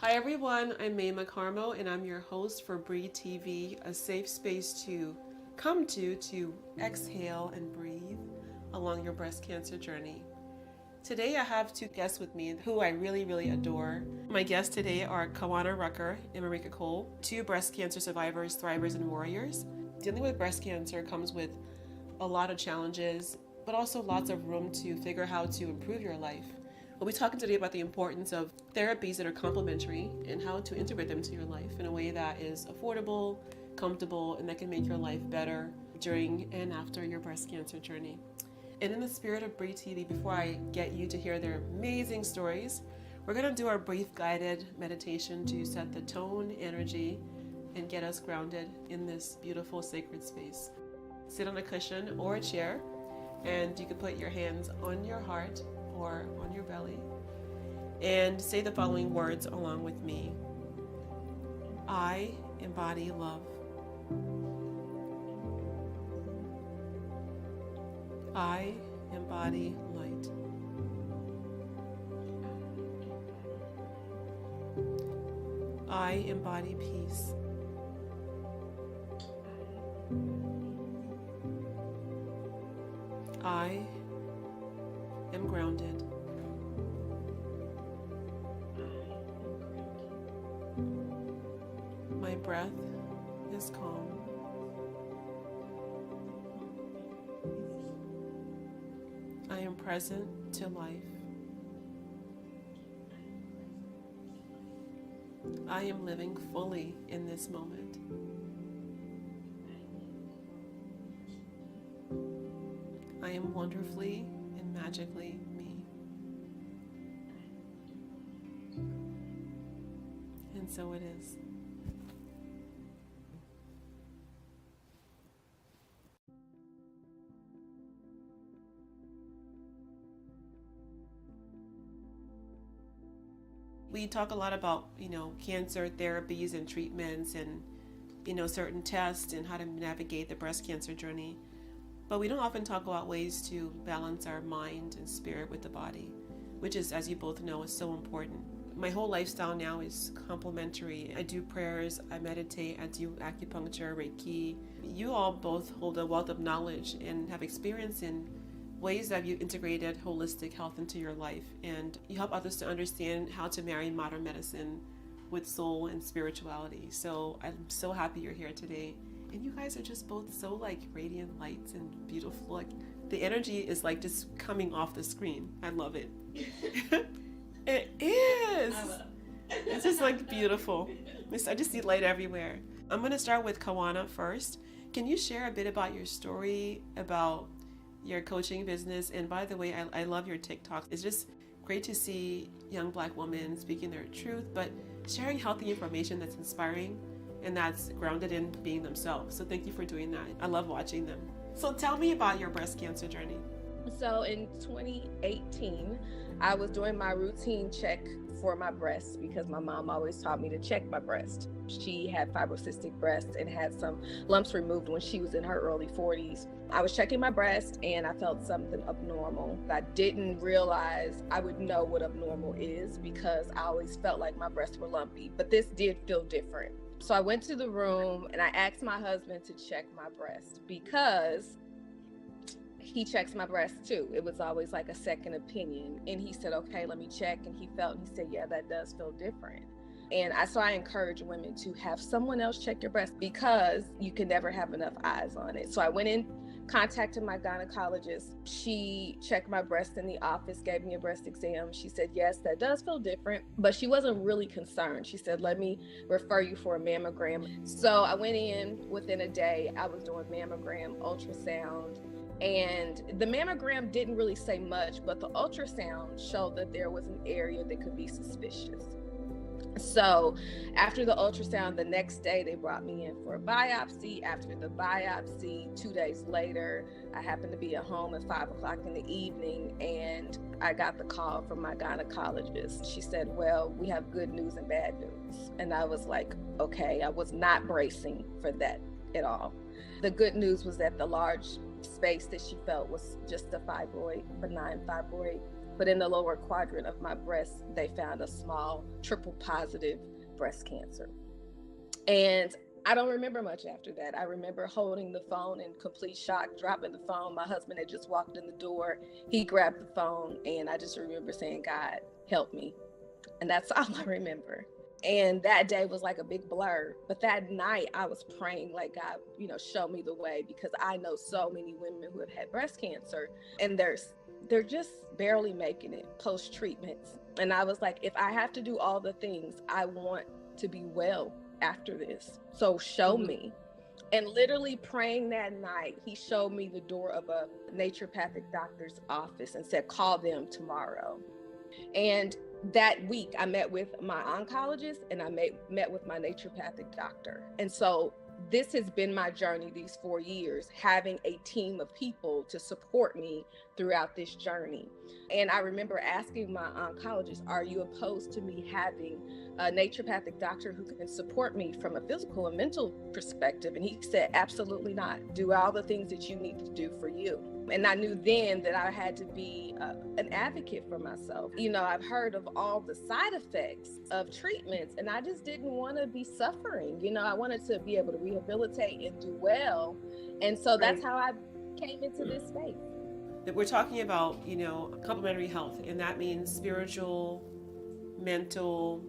Hi everyone, I'm Maimah Karmo and I'm your host for Breathe TV, a safe space to come to exhale and breathe along your breast cancer journey. Today I have two guests with me who I really adore. My guests today are Kawana Rucker and Marica, two breast cancer survivors, thrivers, and warriors. Dealing with breast cancer comes with a lot of challenges, but also lots of room to figure out how to improve your life. We'll be talking today about the importance of therapies that are complementary and how to integrate them to your life in a way that is affordable, comfortable, and that can make your life better during and after your breast cancer journey. And in the spirit of Breathe TV, before I get you to hear their amazing stories, we're going to do our brief guided meditation to set the tone, energy, and get us grounded in this beautiful sacred space. Sit on a cushion or a chair, and you can put your hands on your heart or on your belly and say the following words along with me. I embody love. I embody light. I embody peace. I am grounded. My breath is calm. I am present to life. I am living fully in this moment. I am wonderfully and magically me. And so it is. We talk a lot about, cancer therapies and treatments and, certain tests and how to navigate the breast cancer journey. But we don't often talk about ways to balance our mind and spirit with the body, which is, as you both know, is so important. My whole lifestyle now is complementary. I do prayers, I meditate, I do acupuncture, Reiki. You all both hold a wealth of knowledge and have experience in ways that you integrated holistic health into your life, and you help others to understand how to marry modern medicine with soul and spirituality. So I'm so happy you're here today. And you guys are just both so like radiant lights and beautiful. Like the energy is like just coming off the screen. I love it. It is. It's just like beautiful. I just see light everywhere. I'm gonna start with Kawana first. Can you share a bit about your story, about your coaching business? And by the way, I love your TikToks. It's just great to see young Black women speaking their truth, but sharing healthy information that's inspiring and that's grounded in being themselves. So thank you for doing that. I love watching them. So tell me about your breast cancer journey. So in 2018, I was doing my routine check for my breast because my mom always taught me to check my breast. She had fibrocystic breasts and had some lumps removed when she was in her early 40s. I was checking my breast and I felt something abnormal. I didn't realize I would know what abnormal is because I always felt like my breasts were lumpy, but this did feel different. So I went to the room and I asked my husband to check my breast because he checks my breast too. It was always like a second opinion. And he said, okay, let me check. And he said, yeah, that does feel different. And so I encourage women to have someone else check your breast because you can never have enough eyes on it. So I went in, contacted my gynecologist. She checked my breast in the office, gave me a breast exam. She said, yes, that does feel different, but she wasn't really concerned. She said, let me refer you for a mammogram. So I went in within a day. I was doing mammogram, ultrasound, and the mammogram didn't really say much, but the ultrasound showed that there was an area that could be suspicious. So after the ultrasound, the next day they brought me in for a biopsy. After the biopsy, 2 days later, I happened to be at home at 5 o'clock in the evening and I got the call from my gynecologist. She said, well, we have good news and bad news. And I was like, okay, I was not bracing for that at all. The good news was that the large space that she felt was just a fibroid, benign fibroid. but in the lower quadrant of my breast, they found a small triple positive breast cancer. And I don't remember much after that. I remember holding the phone in complete shock, dropping the phone. My husband had just walked in the door. He grabbed the phone, and I just remember saying, God, help me. And that's all I remember. And that day was like a big blur. But that night I was praying, like, God, show me the way, because I know so many women who have had breast cancer, and they're just barely making it post treatments. And I was like, if I have to do all the things, I want to be well after this. So show me. And literally praying that night, he showed me the door of a naturopathic doctor's office and said, call them tomorrow. And that week I met with my oncologist and I met with my naturopathic doctor. And so this has been my journey these 4 years, having a team of people to support me throughout this journey. And I remember asking my oncologist, are you opposed to me having a naturopathic doctor who can support me from a physical and mental perspective? And he said, absolutely not. Do all the things that you need to do for you. And I knew then that I had to be an advocate for myself. I've heard of all the side effects of treatments, and I just didn't want to be suffering. I wanted to be able to rehabilitate and do well. And so that's how I came into this space. We're talking about, complementary health, and that means spiritual, mental,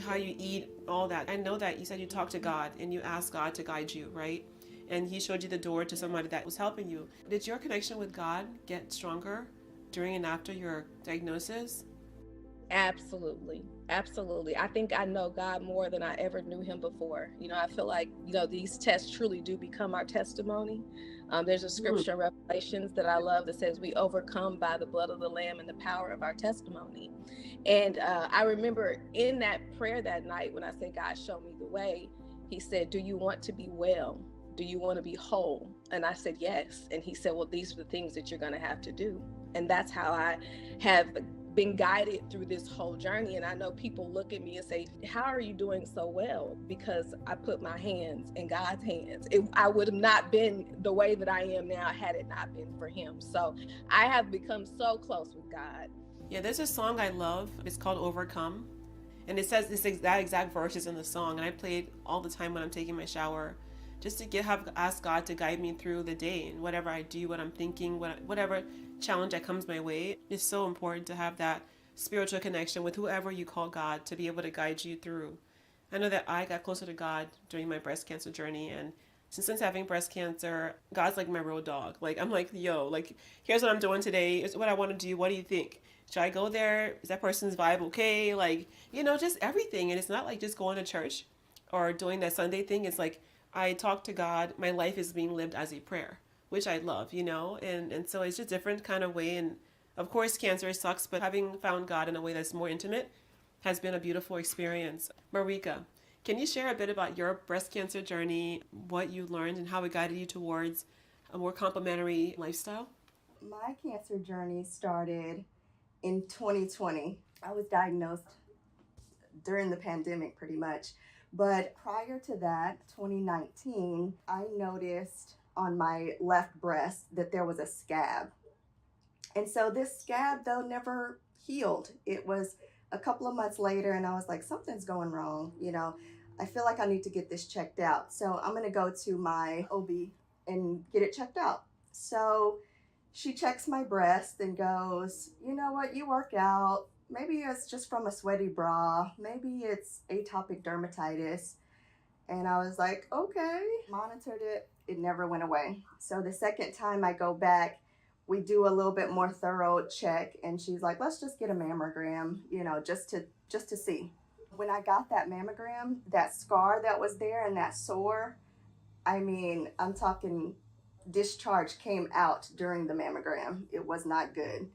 how you eat, all that. I know that you said you talked to God and you asked God to guide you, right? And he showed you the door to somebody that was helping you. Did your connection with God get stronger during and after your diagnosis? Absolutely. I think I know God more than I ever knew him before. I feel like, these tests truly do become our testimony. There's a scripture in Revelations that I love that says we overcome by the blood of the Lamb and the power of our testimony. And I remember in that prayer that night when I said, God, show me the way, he said, do you want to be well? Do you want to be whole? And I said, yes. And he said, well, these are the things that you're going to have to do. And that's how I have been guided through this whole journey. And I know people look at me and say, how are you doing so well? Because I put my hands in God's hands. I would have not been the way that I am now had it not been for him. So I have become so close with God. Yeah, there's a song I love. It's called Overcome. And it says that exact verse is in the song. And I play it all the time when I'm taking my shower, just to ask God to guide me through the day and whatever I do, what I'm thinking, whatever challenge that comes my way. It's so important to have that spiritual connection with whoever you call God to be able to guide you through. I know that I got closer to God during my breast cancer journey, and since having breast cancer, God's like my road dog. Like, I'm like, yo, like, here's what I'm doing today. It's what I want to do. What do you think? Should I go there? Is that person's vibe okay? Like, just everything. And it's not like just going to church or doing that Sunday thing. It's like, I talk to God. My life is being lived as a prayer, which I love, and so it's just a different kind of way. And of course, cancer sucks, but having found God in a way that's more intimate has been a beautiful experience. Marica, can you share a bit about your breast cancer journey, what you learned, and how it guided you towards a more complementary lifestyle? My cancer journey started in 2020. I was diagnosed during the pandemic pretty much. But prior to that, 2019, I noticed on my left breast that there was a scab. And so this scab, though, never healed. It was a couple of months later, and I was like, something's going wrong. I feel like I need to get this checked out. So I'm going to go to my OB and get it checked out. So she checks my breast and goes, you know what, you work out. Maybe it's just from a sweaty bra. Maybe it's atopic dermatitis. And I was like, okay. Monitored it. It never went away. So the second time I go back, we do a little bit more thorough check. And she's like, let's just get a mammogram, just to see. When I got that mammogram, that scar that was there and that sore, I'm talking discharge came out during the mammogram. It was not good.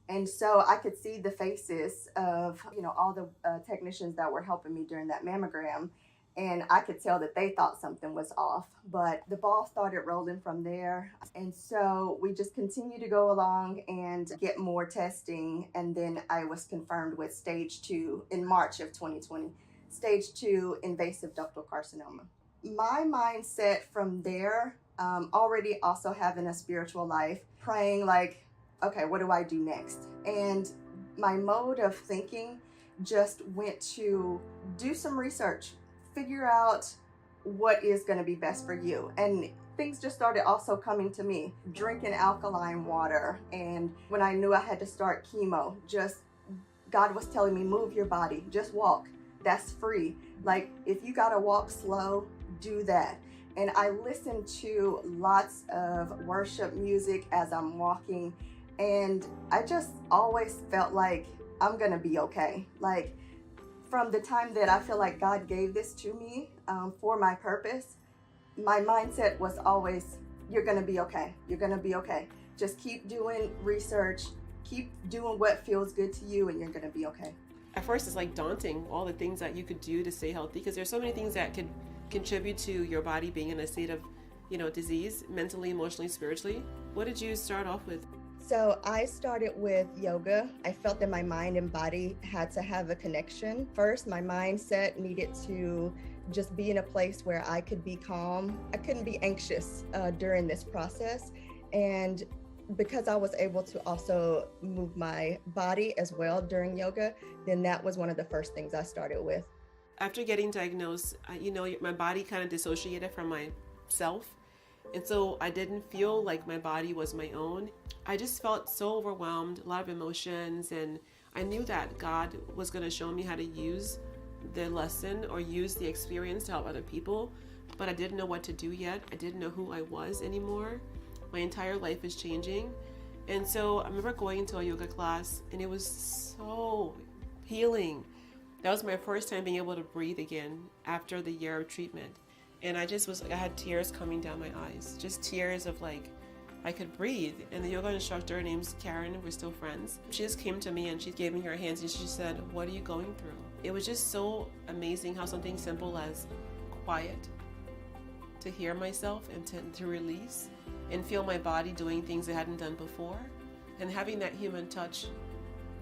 And so I could see the faces of, all the technicians that were helping me during that mammogram. And I could tell that they thought something was off. But the ball started rolling from there. And so we just continued to go along and get more testing. And then I was confirmed with stage 2 in March of 2020, stage 2 invasive ductal carcinoma. My mindset from there, already also having a spiritual life, praying like, okay, what do I do next? And my mode of thinking just went to do some research, figure out what is going to be best for you. And things just started also coming to me, drinking alkaline water. And when I knew I had to start chemo, just God was telling me, move your body, just walk. That's free. Like, if you got to walk slow, do that. And I listened to lots of worship music as I'm walking. And I just always felt like I'm going to be okay. Like, from the time that I feel like God gave this to me for my purpose, my mindset was always, you're going to be okay. You're going to be okay. Just keep doing research, keep doing what feels good to you, and you're going to be okay. At first, it's like daunting, all the things that you could do to stay healthy, because there's so many things that could contribute to your body being in a state of, disease, mentally, emotionally, spiritually. What did you start off with? So I started with yoga. I felt that my mind and body had to have a connection. First, my mindset needed to just be in a place where I could be calm. I couldn't be anxious during this process. And because I was able to also move my body as well during yoga, then that was one of the first things I started with. After getting diagnosed, my body kind of dissociated from myself. And so I didn't feel like my body was my own. I just felt so overwhelmed, a lot of emotions, and I knew that God was going to show me how to use the lesson or use the experience to help other people, but I didn't know what to do yet. I didn't know who I was anymore. My entire life is changing. And so I remember going into a yoga class, and it was so healing. That was my first time being able to breathe again after the year of treatment. And I just was like, I had tears coming down my eyes, just tears of like, I could breathe. And the yoga instructor, her name's Karen, we're still friends. She just came to me and she gave me her hands and she said, what are you going through? It was just so amazing how something simple as quiet, to hear myself and to release and feel my body doing things I hadn't done before, and having that human touch,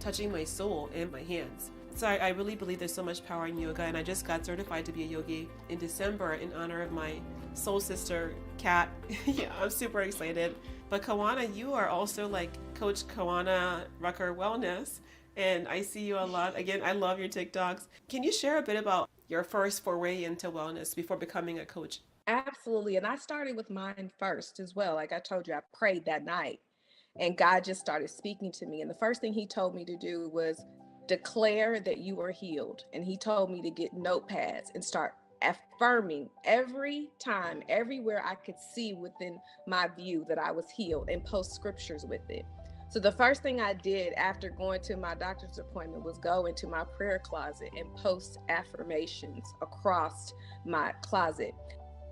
touching my soul and my hands. So I really believe there's so much power in yoga, and I just got certified to be a yogi in December in honor of my soul sister, Kat. Yeah, I'm super excited. But Kawana, you are also like Coach Kawana Rucker Wellness, and I see you a lot. Again, I love your TikToks. Can you share a bit about your first foray into wellness before becoming a coach? Absolutely. And I started with mine first as well. Like I told you, I prayed that night and God just started speaking to me. And the first thing he told me to do was declare that you are healed. And he told me to get notepads and start affirming every time, everywhere I could see within my view that I was healed, and post scriptures with it. So the first thing I did after going to my doctor's appointment was go into my prayer closet and post affirmations across my closet.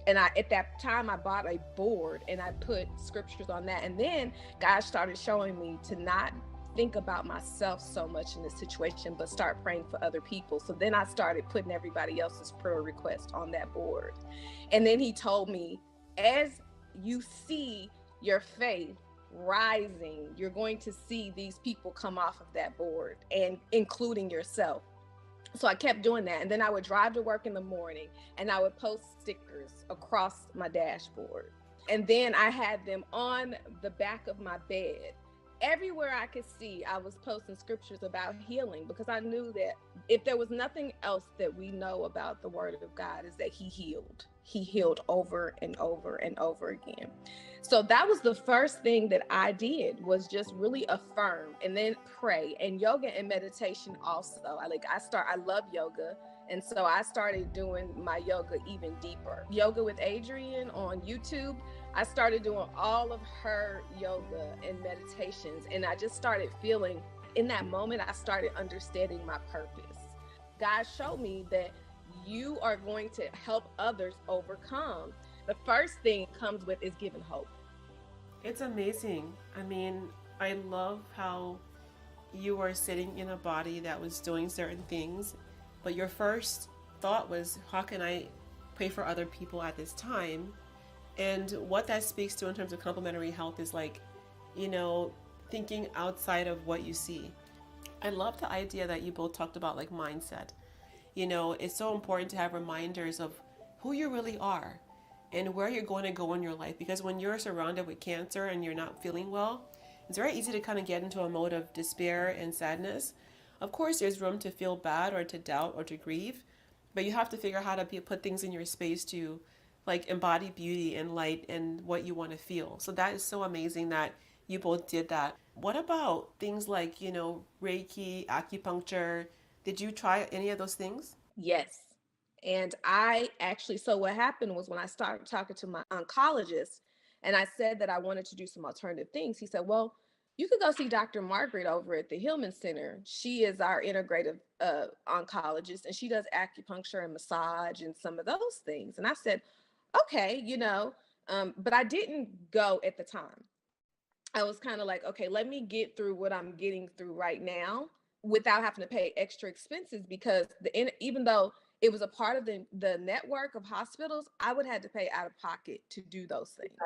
And at that time, I bought a board and I put scriptures on that. And then God started showing me to not think about myself so much in this situation, but start praying for other people. So then I started putting everybody else's prayer request on that board. And then he told me, as you see your faith rising, you're going to see these people come off of that board, and including yourself. So I kept doing that. And then I would drive to work in the morning and I would post stickers across my dashboard. And then I had them on the back of my bed. Everywhere I could see, I was posting scriptures about healing, because I knew that if there was nothing else that we know about the word of God, is that he healed. He healed over and over and over again. So that was the first thing that I did, was just really affirm and then pray, and yoga and meditation also. I love yoga. And so I started doing my yoga even deeper. Yoga with Adrienne on YouTube. I started doing all of her yoga and meditations. And I just started feeling, in that moment, I started understanding my purpose. God showed me that you are going to help others overcome. The first thing it comes with is giving hope. It's amazing. I mean, I love how you were sitting in a body that was doing certain things, but your first thought was, how can I pray for other people at this time? And what that speaks to in terms of complementary health is like, thinking outside of what you see. I love the idea that you both talked about, like mindset. It's so important to have reminders of who you really are and where you're going to go in your life, because when you're surrounded with cancer and you're not feeling well, It's very easy to kind of get into a mode of despair and sadness. Of course, there's room to feel bad or to doubt or to grieve, but you have to figure out how to put things in your space to like embody beauty and light and what you want to feel. So that is so amazing that you both did that. What about things like, Reiki, acupuncture? Did you try any of those things? Yes. And I actually, so what happened was when I started talking to my oncologist and I said that I wanted to do some alternative things, he said, well, you could go see Dr. Margaret over at the Hillman Center. She is our integrative oncologist, and she does acupuncture and massage and some of those things. And I said, okay, but I didn't go at the time. I was kind of like, okay, let me get through what I'm getting through right now without having to pay extra expenses, because even though it was a part of the network of hospitals, I would have to pay out of pocket to do those things.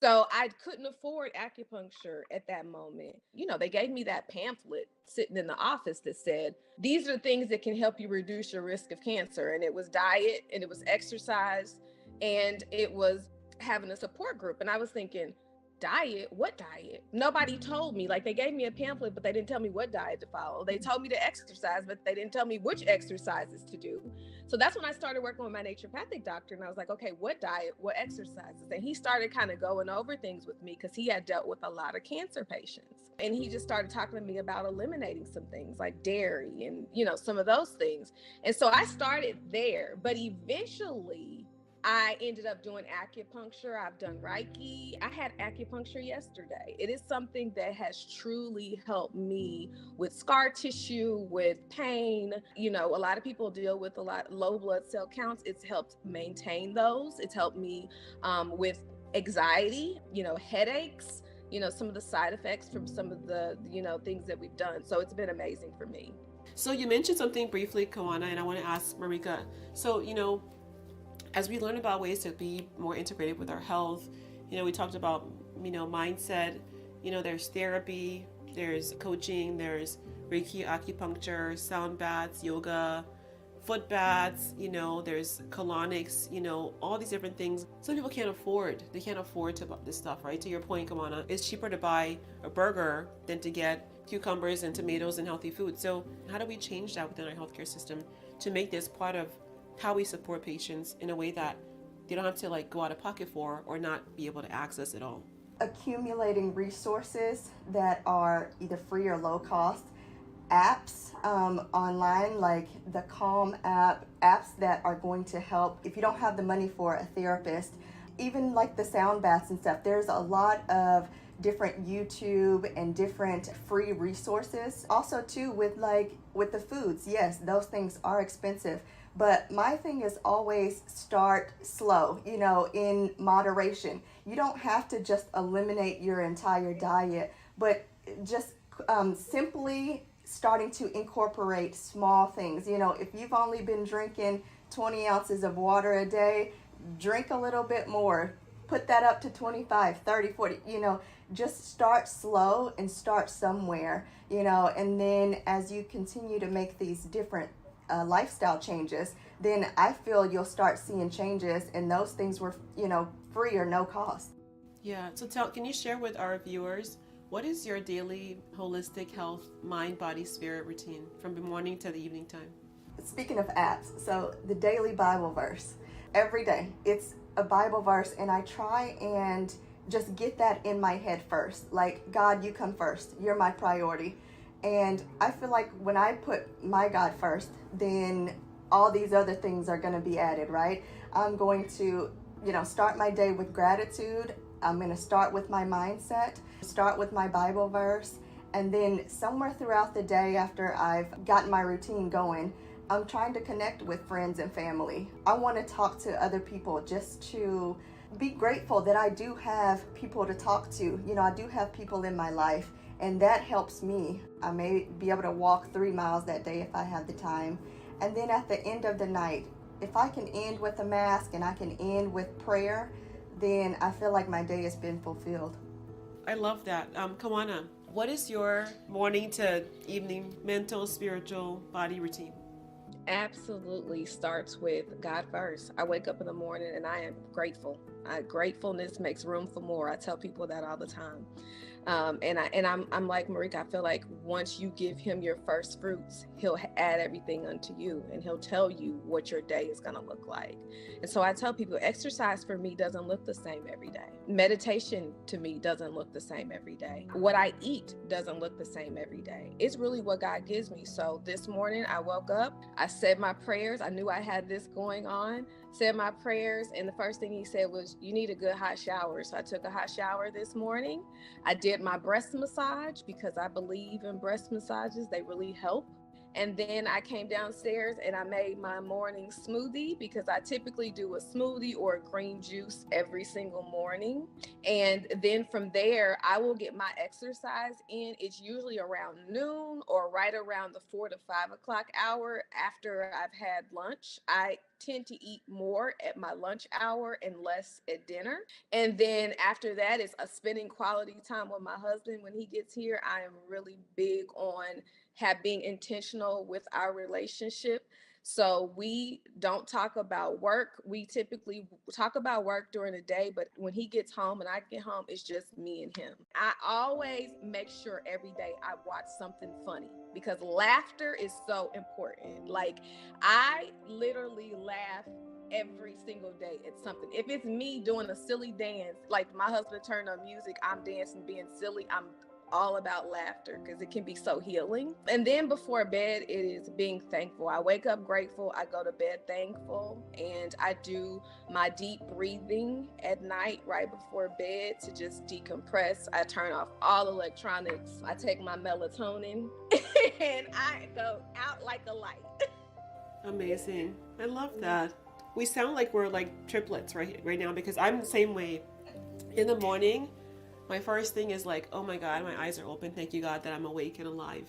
So I couldn't afford acupuncture at that moment. They gave me that pamphlet sitting in the office that said, these are the things that can help you reduce your risk of cancer. And it was diet, and it was exercise, and it was having a support group. And I was thinking, diet? What diet? Nobody told me. Like, they gave me a pamphlet, but they didn't tell me what diet to follow. They told me to exercise, but they didn't tell me which exercises to do. So that's when I started working with my naturopathic doctor, and I was like, okay, what diet, what exercises? And he started kind of going over things with me because he had dealt with a lot of cancer patients. And he just started talking to me about eliminating some things like dairy and, some of those things. And so I started there, but eventually I ended up doing acupuncture. I've done Reiki. I had acupuncture yesterday. It is something that has truly helped me with scar tissue, with pain. A lot of people deal with a lot low blood cell counts. It's helped maintain those. It's helped me with anxiety, headaches, some of the side effects from some of the, things that we've done. So it's been amazing for me. So you mentioned something briefly, Kawana, and I want to ask Marica. So, as we learn about ways to be more integrated with our health, we talked about, mindset, there's therapy, there's coaching, there's Reiki, acupuncture, sound baths, yoga, foot baths, there's colonics, all these different things. Some people can't afford to buy this stuff, right? To your point, Kawana, it's cheaper to buy a burger than to get cucumbers and tomatoes and healthy food. So how do we change that within our healthcare system to make this part of how we support patients in a way that they don't have to go out of pocket for or not be able to access it all? Accumulating resources that are either free or low cost, apps online like the Calm app, apps that are going to help if you don't have the money for a therapist, even like the sound baths and stuff. There's a lot of different YouTube and different free resources. Also too with the foods, yes, those things are expensive. But my thing is always start slow, in moderation. You don't have to just eliminate your entire diet, but just simply starting to incorporate small things. If you've only been drinking 20 ounces of water a day, drink a little bit more. Put that up to 25, 30, 40, just start slow and start somewhere, and then as you continue to make these different lifestyle changes, then I feel you'll start seeing changes, and those things were, free or no cost. Yeah. So can you share with our viewers, what is your daily holistic health, mind, body, spirit routine from the morning to the evening time? Speaking of apps, so the daily Bible verse, every day, it's a Bible verse, and I try and just get that in my head first. Like, God, you come first. You're my priority. And I feel like when I put my God first, then all these other things are going to be added, right? I'm going to, start my day with gratitude. I'm going to start with my mindset, start with my Bible verse, and then somewhere throughout the day after I've gotten my routine going, I'm trying to connect with friends and family. I want to talk to other people just to be grateful that I do have people to talk to. I do have people in my life, and that helps me. I may be able to walk 3 miles that day if I have the time. And then at the end of the night, if I can end with a mask and I can end with prayer, then I feel like my day has been fulfilled. I love that. Kawana, what is your morning to evening mental, spiritual, body routine? Absolutely starts with God first. I wake up in the morning and I am grateful. Gratefulness makes room for more. I tell people that all the time. I'm like Marica. I feel like once you give him your first fruits, he'll add everything unto you, and he'll tell you what your day is going to look like. And so I tell people, exercise for me doesn't look the same every day. Meditation to me doesn't look the same every day. What I eat doesn't look the same every day. It's really what God gives me. So this morning I woke up, I said my prayers. I knew I had this going on, said my prayers, and the first thing he said was, you need a good hot shower. So I took a hot shower this morning. I did my breast massage because I believe in breast massages. They really help. And then I came downstairs and I made my morning smoothie because I typically do a smoothie or a green juice every single morning. And then from there, I will get my exercise in. It's usually around noon or right around the 4 to 5 o'clock hour after I've had lunch. I tend to eat more at my lunch hour and less at dinner. And then after that is a spending quality time with my husband. When he gets here, I am really big on being intentional with our relationship. So we don't talk about work. We typically talk about work during the day, but when he gets home and I get home, it's just me and him. I always make sure every day I watch something funny because laughter is so important. Like, I literally laugh every single day at something. If it's me doing a silly dance, like my husband turned on music, I'm dancing, being silly, I'm all about laughter because it can be so healing. And then before bed, it is being thankful. I wake up grateful, I go to bed thankful, and I do my deep breathing at night right before bed to just decompress. I turn off all electronics, I take my melatonin, and I go out like a light. Amazing. I love that. We sound like we're like triplets right now, because I'm the same way. In the morning, my first thing is like, oh my God, my eyes are open. Thank you, God, that I'm awake and alive.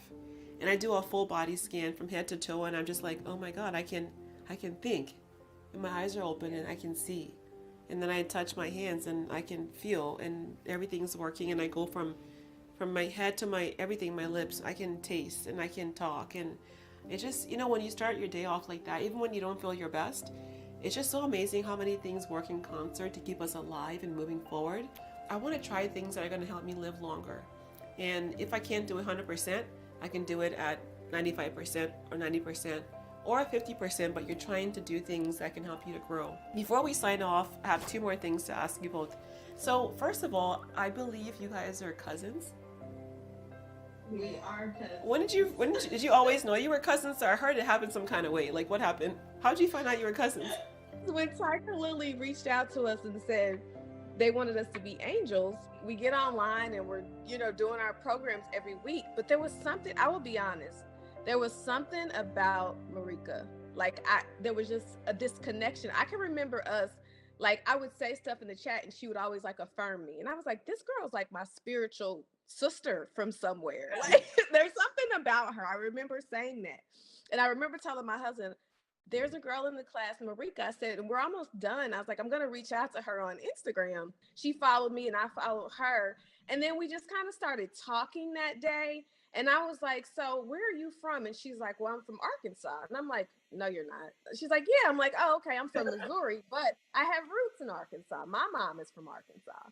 And I do a full body scan from head to toe, and I'm just like, oh my God, I can think. And my eyes are open and I can see. And then I touch my hands and I can feel, and everything's working. And I go from my head to my everything, my lips, I can taste and I can talk. And it just, when you start your day off like that, even when you don't feel your best, it's just so amazing how many things work in concert to keep us alive and moving forward. I want to try things that are going to help me live longer. And if I can't do it 100%, I can do it at 95% or 90% or 50%, but you're trying to do things that can help you to grow. Before we sign off, I have 2 more things to ask you both. So first of all, I believe you guys are cousins. We are cousins. Did you always know you were cousins? Or I heard it happened some kind of way. Like, what happened? How did you find out you were cousins? When Tigerlily reached out to us and said they wanted us to be angels, we get online and we're, doing our programs every week. But there was something, I will be honest, there was something about Marica. Like, there was just a disconnection. I can remember us, like, I would say stuff in the chat and she would always like affirm me. And I was like, this girl's like my spiritual sister from somewhere. Like, there's something about her. I remember saying that. And I remember telling my husband, there's a girl in the class, Marica. I said, and we're almost done. I was like, I'm going to reach out to her on Instagram. She followed me and I followed her. And then we just kind of started talking that day. And I was like, so where are you from? And she's like, well, I'm from Arkansas. And I'm like, no, you're not. She's like, yeah. I'm like, oh, okay. I'm from Missouri, but I have roots in Arkansas. My mom is from Arkansas.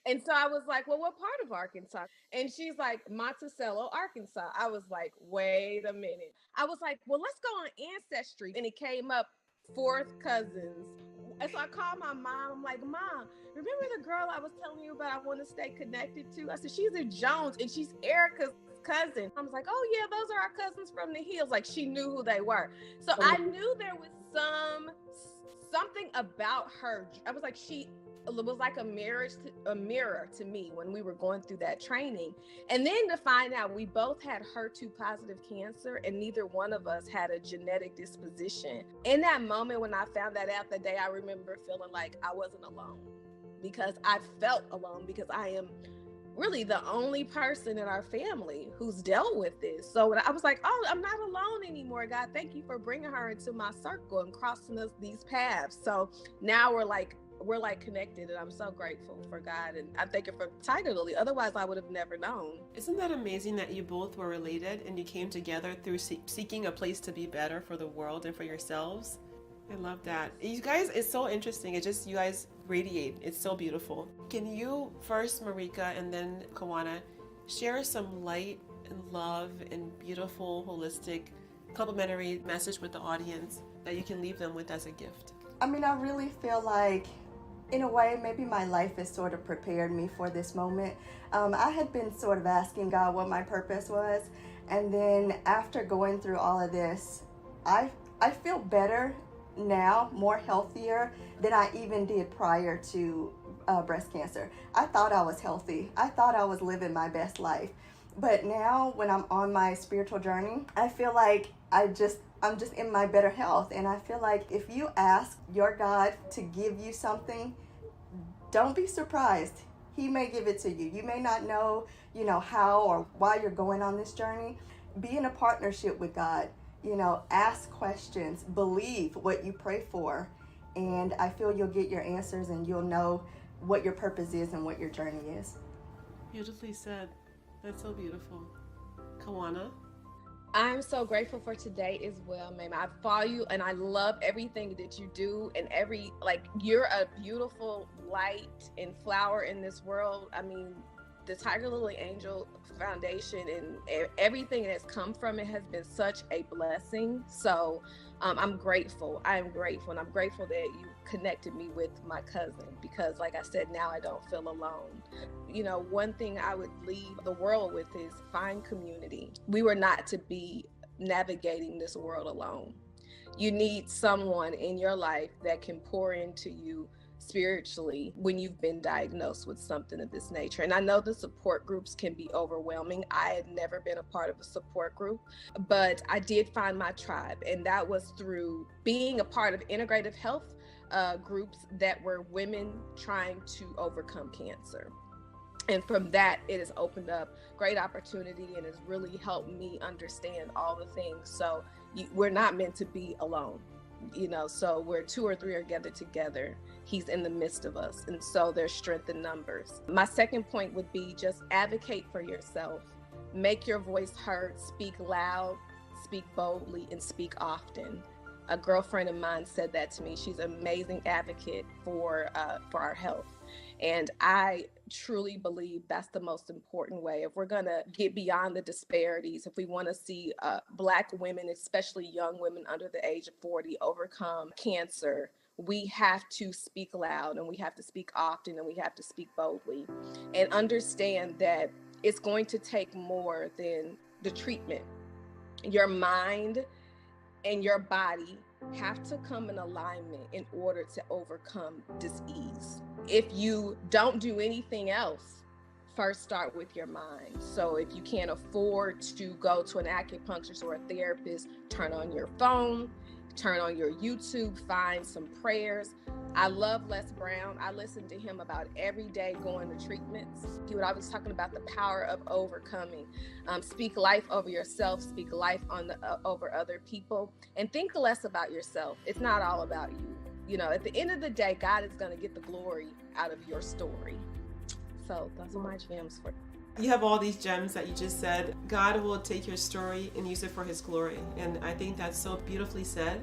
And so I was like, well, what part of Arkansas? And she's like, Monticello, Arkansas. I was like, wait a minute. I was like, well, let's go on Ancestry. And it came up 4th cousins. And so I called my mom. I'm like, Mom, remember the girl I was telling you about I want to stay connected to? I said, she's a Jones and she's Erica's cousin. I was like, oh yeah, those are our cousins from the hills. Like, she knew who they were. So I knew there was something about her. I was like, it was like a mirror to me when we were going through that training. And then to find out we both had HER2 positive cancer and neither one of us had a genetic disposition. In that moment when I found that out, the day, I remember feeling like I wasn't alone, because I felt alone, because I am really the only person in our family who's dealt with this. So I was like, oh, I'm not alone anymore. God, thank you for bringing her into my circle and crossing us these paths. So now we're like connected, and I'm so grateful for God, and I'm thanking for Tigerlily. Otherwise, I would have never known. Isn't that amazing that you both were related and you came together through seeking a place to be better for the world and for yourselves? I love that. You guys, it's so interesting. It's just, you guys radiate. It's so beautiful. Can you first, Marica, and then Kawana, share some light and love and beautiful, holistic, complementary message with the audience that you can leave them with as a gift? I mean, I really feel like, in a way, maybe my life has sort of prepared me for this moment. I had been sort of asking God what my purpose was, and then after going through all of this, I feel better now, more healthier than I even did prior to breast cancer. I thought I was healthy. I thought I was living my best life. But now when I'm on my spiritual journey, I feel like I'm just in my better health. And I feel like if you ask your God to give you something, don't be surprised. He may give it to you. You may not know, how or why you're going on this journey. Be in a partnership with God. Ask questions, believe what you pray for, and I feel you'll get your answers and you'll know what your purpose is and what your journey is. Beautifully said. That's so beautiful. Kawana? I'm so grateful for today as well, Maimah. I follow you and I love everything that you do, and you're a beautiful light and flower in this world. I mean, the Tigerlily Angel Foundation and everything that's come from it has been such a blessing. So I'm grateful. I'm grateful. And I'm grateful that you connected me with my cousin, because like I said, now I don't feel alone. One thing I would leave the world with is find community. We were not to be navigating this world alone. You need someone in your life that can pour into you spiritually when you've been diagnosed with something of this nature. And I know the support groups can be overwhelming. I had never been a part of a support group, but I did find my tribe, and that was through being a part of integrative health groups that were women trying to overcome cancer. And from that, it has opened up great opportunity and has really helped me understand all the things. So we're not meant to be alone. So where 2 or 3 are gathered together, he's in the midst of us. And so there's strength in numbers. My second point would be just advocate for yourself. Make your voice heard, speak loud, speak boldly, and speak often. A girlfriend of mine said that to me. She's an amazing advocate for our health. And I truly believe that's the most important way. If we're going to get beyond the disparities, if we want to see Black women, especially young women under the age of 40, overcome cancer, we have to speak loud, and we have to speak often, and we have to speak boldly, and understand that it's going to take more than the treatment. Your mind and your body have to come in alignment in order to overcome disease. If you don't do anything else, first start with your mind. So if you can't afford to go to an acupuncturist or a therapist, turn on your phone, turn on your YouTube, find some prayers. I love Les Brown. I listen to him about every day going to treatments. He would always talking about the power of overcoming. Speak life over yourself, speak life over other people, and think less about yourself. It's not all about you. At the end of the day, God is going to get the glory out of your story. So those are my gems for you. You have all these gems that you just said. God will take your story and use it for his glory. And I think that's so beautifully said.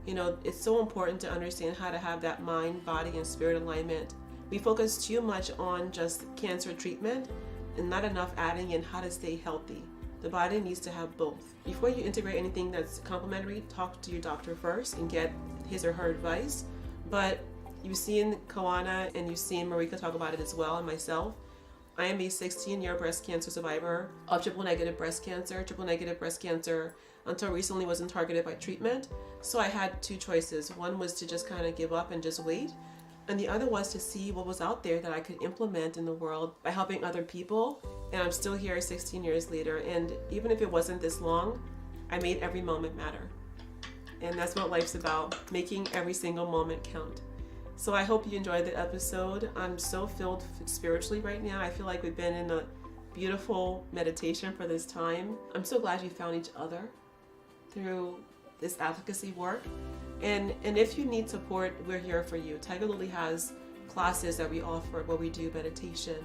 It's so important to understand how to have that mind, body, and spirit alignment. We focus too much on just cancer treatment and not enough adding in how to stay healthy. The body needs to have both. Before you integrate anything that's complementary, talk to your doctor first and get his or her advice. But you've seen Kawana and you've seen Marica talk about it as well, and myself. I am a 16-year breast cancer survivor of triple negative breast cancer. Triple negative breast cancer until recently wasn't targeted by treatment. So I had 2 choices. One was to just kind of give up and just wait. And the other was to see what was out there that I could implement in the world by helping other people. And I'm still here 16 years later. And even if it wasn't this long, I made every moment matter. And that's what life's about, making every single moment count. So I hope you enjoyed the episode. I'm so filled spiritually right now. I feel like we've been in a beautiful meditation for this time. I'm so glad you found each other through this advocacy work. And if you need support, we're here for you. Tigerlily has classes that we offer where we do meditation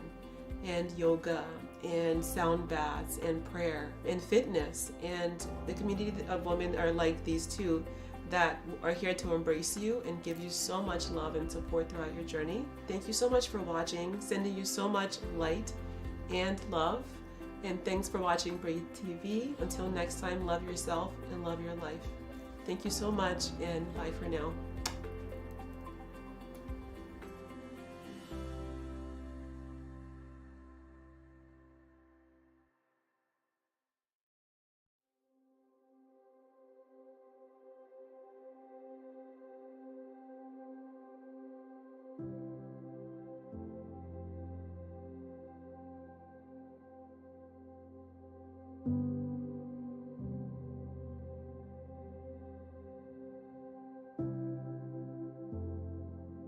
and yoga and sound baths and prayer and fitness. And the community of women are like these too. that are here to embrace you and give you so much love and support throughout your journey. Thank you so much for watching, sending you so much light and love. And thanks for watching Breathe TV. Until next time, love yourself and love your life. Thank you so much, and bye for now.